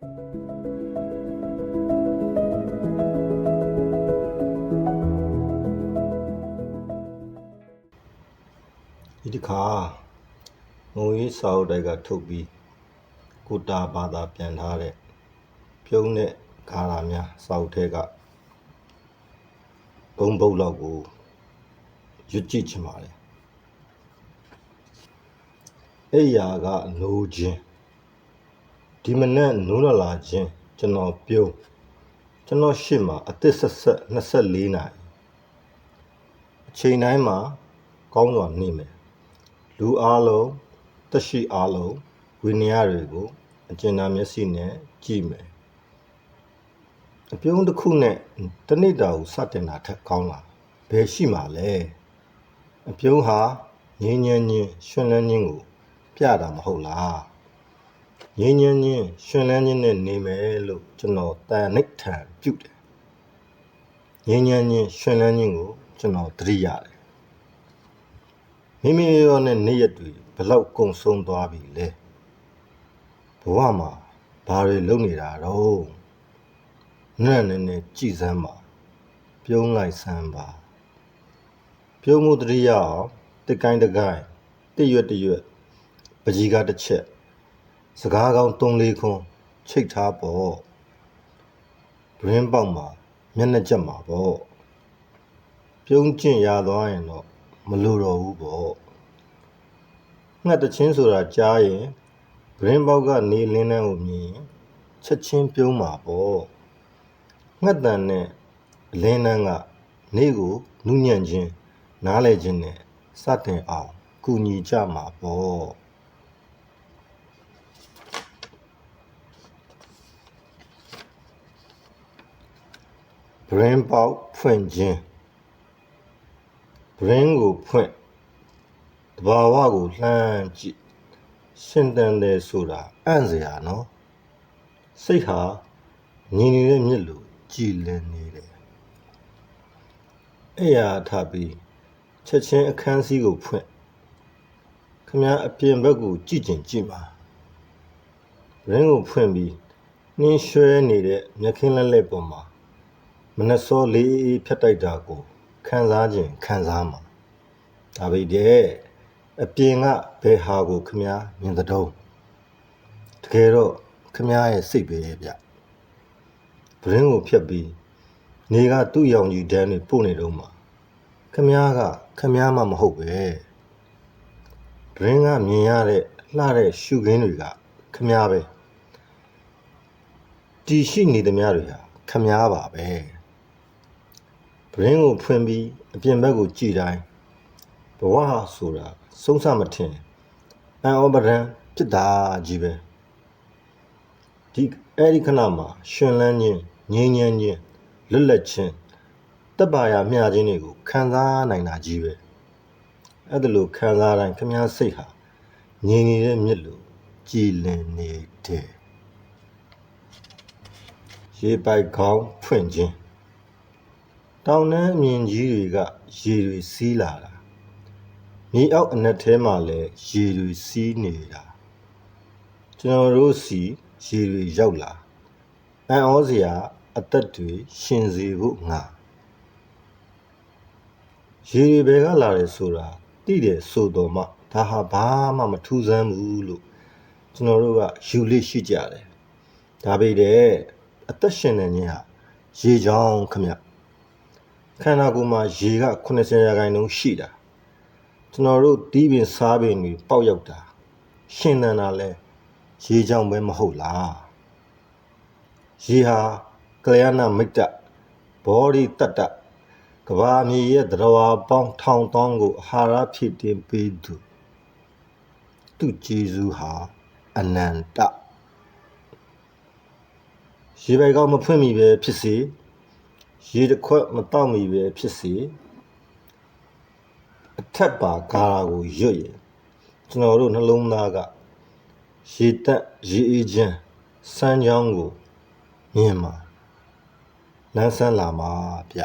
ဒီခါငုံရေးစာအုပ်တိုက်ကထုတ်ပြီးကိုတာဘာသာပြန်ထားတဲ့ပြုံးတဲ့ခါလာများစာအုပ်ထဲကဘုံဘုတ်လောက်ကိုရွတ်ကြည့်ချင်ပါတယ်အဲ့ရာကနိုးခြင်းဒီမနဲ့နိုးလာခြင်းကျွန်တော်ပြုံးကျွန်တော်ရှေ့မှာအသက်ဆက်24နာရီအချိန်တိုင်းမှာကောင်းစွာနေမယ်လူအားလုံးသက်ရှိအားလုံးဝိညာဉ်တွေကိုအကျဉ်းသားမျက်စိနဲ့ကြည့်မယ်အပြုံးတစ်ခုနဲ့တနေ့တာကိုစတင်တာထက်ကောင်းလာဘယ်ရှိမှာလဲအပြုံးဟာငြင်းငြင်းချင်းရှင်လန်းချင်းကိုပြတာမဟုတ်လားငြင်းငြင်းချင်းရှင်လန်းချင်းနဲ့နေမယ်လို့ကျွန်တော်တန်နိဋ္ဌံပြုတယ်ငြင်းငြင်းချင်းရှင်လန်းချင်းကိုကျွန်တော်သတိရတယ်မိမိရောနဲ့နေ့ရက်တွေဘလောက်ကုံဆုံးသွားပြီလဲဘဝမှာဘာတွေလုပ်နေတာတော့နဲ့နဲ့ကြည်စမ်းပါပြုံးလိုက်စမ်းပါပြုံးမှုတရိယအောင်တစ်ကိုင်းတစ်ကိုင်းတစ်ရွက်တစ်ရွက်ပကြီးကတစ်ချက်စကားကောင်း3-4ခွန်းချိတ်ထားပေါ့ဘရင်းပေါက်မှာမျက်နှာကျက်မှာပေါ့ပြုံးကျင့်ရသွားရင်တော့မလိုတော့ဘူးပေါ့ငှက်တချင်းဆိုတာကြားရင်ဘရင်းပေါက်ကနေလင်းနှန်းကိုမြင်ရင်ချက်ချင်းပြုံးမှာပေါ့ငှက်တန်နဲ့လင်းနှန်းကနေကိုနုညံ့ခြင်းနားလဲခြင်းနဲ့စတင်အောင်ကူညီကြမှာပေါ့ဘရင်းပေါက်ဖွင့်ခြင်းဘရင်းကိုဖွင့်တဘာဝကိုလှမ်းကြည့်ရှင်တန်တယ်ဆိုတာအံ့စရာနော်စိတ်ဟာညီနေတဲ့မြစ်လိုကြည်လင်နေတယ်အဲ့ရထားပြီးချက်ချင်းအခန်းစည်းကိုဖွင့်ခမအပြင်ဘက်ကိုကြည့်ကြည့်ပါရင်းကိုဖွင့်ပြီးနှင်းရွှဲနေတဲ့မြက်ခင်းလက်လက်ပေါ်မှာမနှစောလေးအေးဖြတ်တိုက်တာကိုခံစားခြင်းခံစားမှာဒါပေတဲ့အပြင်ကဘယ်ဟာကိုခမမြင်တဲ့တုံးတကယ်တော့ခမရဲ့စိတ်ပဲဗျဘရင်းကိုဖြတ်ပြီးနေကသူ့ရောင်ကြီးတန်းတွေပို့နေတော့မှာခမမှမဟုတ်ပဲဘရင်းကမြင်ရတဲ့လှတဲ့ရှုခင်းတွေကခမပဲတီရှိနေသမျှတွေဟာခမပါပဲဘရင်းကိုဖွင့်ပြီးအပြင်ဘက်ကိုကြည့်တိုင်းဘဝဆိုတာဆုံးစမထင်အံဩပဒံဖြစ်တာကြီးပဲအဲ့ဒီခဏမှာရှင်လန်းခြင်းငြိမ်းချမ်းခြင်းလွတ်လပ်ခြင်းတပ်ပါရမျှခြင်းတွေကိုခံစားနိုင်တာကြီးပဲအဲ့ဒါလို့ခံစားတိုင်းခမည်းစိတ်ဟာငြိမ်နေတဲ့မြစ်လိုကြည်လင်နေတဲ့ရေပိုက်ခေါင်းဖွင့်ခြင်းတောင်တန်းအမြင်ကြီးတွေကရေတွေစီးလာတာမြေအောက်အနက်ထဲမှာလည်းရေတွေစီးနေတာကျွန်တော်တို့စီရေတွေရောက်လာအံ့ဩစရာအသက်တွေရှင်စေဖို့ငါရေတွေဘယ်ကလာတယ်ဆိုတာသိတယ်ဆိုတော့မှဒါဟာဘာမှမထူးဆန်းဘူးလို့ကျွန်တော်တို့ကယူလေးရှိကြတယ်ဒါပေတဲ့အသက်ရှင်နေခြင်းဟာရေချောင်းခမခန္ဓာကိုယ်မှာရေက90%ရှိတာကျွန်တော်တို့တီးပင်စားပင်တွေပေါက်ရောက်တာရှင်သန်တာလဲရေချောင်းပဲမဟုတ်လားရေဟာကလျာဏမိတ်တဘောဓိတတ္တကဘာမြေရဲ့သရဝါပေါင်းထောင်သောင်းကိုအာဟာရဖြစ်တင်ပေးသူကျေးဇူးဟာအနန္တရေပိုက်ကောင်းမဖွင့်မိပဲဖြစ်စေရေတစ်ခွက်မတောက်မိပဲဖြစ်စေအထက်ပါဂါရာကိုရွတ်ရင်ကျွန်တော်တို့နှလုံးသားကရေတက်ရေအေးခြင်းစမ်းချောင်းကိုမြင်မှာလန်းဆန်းလာမှာဗျ